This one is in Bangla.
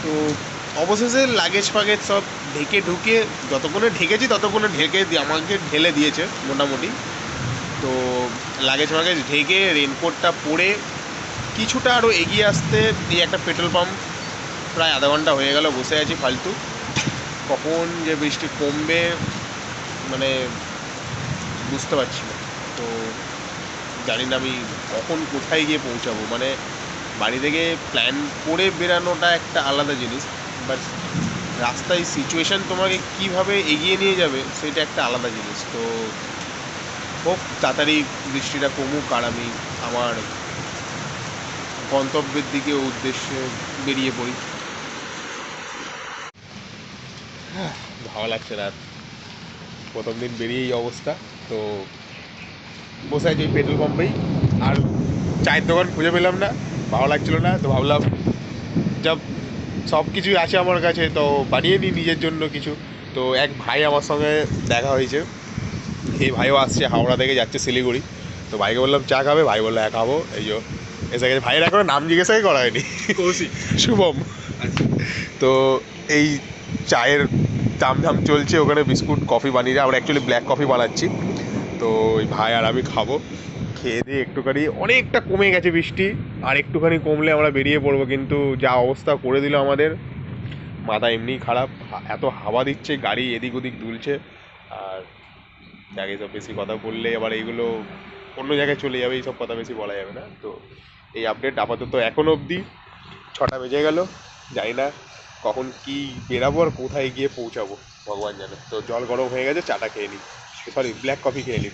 তো অবশেষে লাগেজ ফাগেজ সব ঢেকে ঢুকে যতক্ষণে ঢেকেছি ততক্ষণে ঢেকে আমাকে ঢেলে দিয়েছে মোটামুটি। তো লাগেজ ফাগেজ ঢেকে রেনকোটটা পরে কিছুটা আরও এগিয়ে আসতে দিয়ে একটা পেট্রোল পাম্প, প্রায় আধা ঘন্টা হয়ে গেল বসে আছি ফালতু। কখন যে বৃষ্টি কমবে মানে বুঝতে পারছি না। তো জানি না আমি কখন কোথায় গিয়ে পৌঁছাবো। মানে বাড়ি থেকে প্ল্যান করে বেরানোটা একটা আলাদা জিনিস, বাট রাস্তায় সিচুয়েশান তোমাকে কীভাবে এগিয়ে নিয়ে যাবে সেটা একটা আলাদা জিনিস। তো খুব তাড়াতাড়ি বৃষ্টিটা কমুক আর আমি আমার গন্তব্যের দিকে উদ্দেশ্যে বেরিয়ে পড়ি। ভালো লাগছে না, প্রথম দিন বেরিয়ে এই অবস্থা। তো বসে আছি ওই পেট্রোল পাম্পেই, আর চায়ের দোকান খুঁজে পেলাম না, ভালো লাগছিলো না। তো ভাবলাম যা সব কিছুই আছে আমার কাছে, তো বানিয়ে নিই নিজের জন্য কিছু। তো এক ভাই আমার সঙ্গে দেখা হয়েছে, এই ভাইও আসছে হাওড়া থেকে, যাচ্ছে শিলিগুড়ি। তো ভাইকে বললাম চা খাবে, ভাই বললো হ্যাঁ খাবো। এই যে এসে গেছে। ভাইয়ের এখনো নাম জিজ্ঞাসাই করা হয়নি, কৌশিক শুভম। তো এই চায়ের দাম ধাম চলছে, ওখানে বিস্কুট কফি বানিয়ে আমরা অ্যাকচুয়ালি ব্ল্যাক কফি বানাচ্ছি। তো ওই ভাই আর আমি খাবো, খেয়ে দিয়ে একটুখানি, অনেকটা কমে গেছে বৃষ্টি, আর একটুখানি কমলে আমরা বেরিয়ে পড়বো। কিন্তু যা অবস্থা করে দিল আমাদের, মাথা এমনিই খারাপ, এত হাওয়া দিচ্ছে, গাড়ি এদিক ওদিক দুলছে। আর যাকে সব বেশি কথা বললে আবার এইগুলো অন্য জায়গায় চলে যাবে, এইসব কথা বেশি বলা যাবে না। তো এই আপডেট আপাতত এখন অবধি। 6টা বেজে গেল, জানি না কখন কি বেরাবো আর কোথায় গিয়ে পৌঁছাবো, ভগবান জানে। তো জল গরম হয়ে গেছে, চাটা খেয়ে নিই, সরি ব্ল্যাক কফি খেয়ে নিই।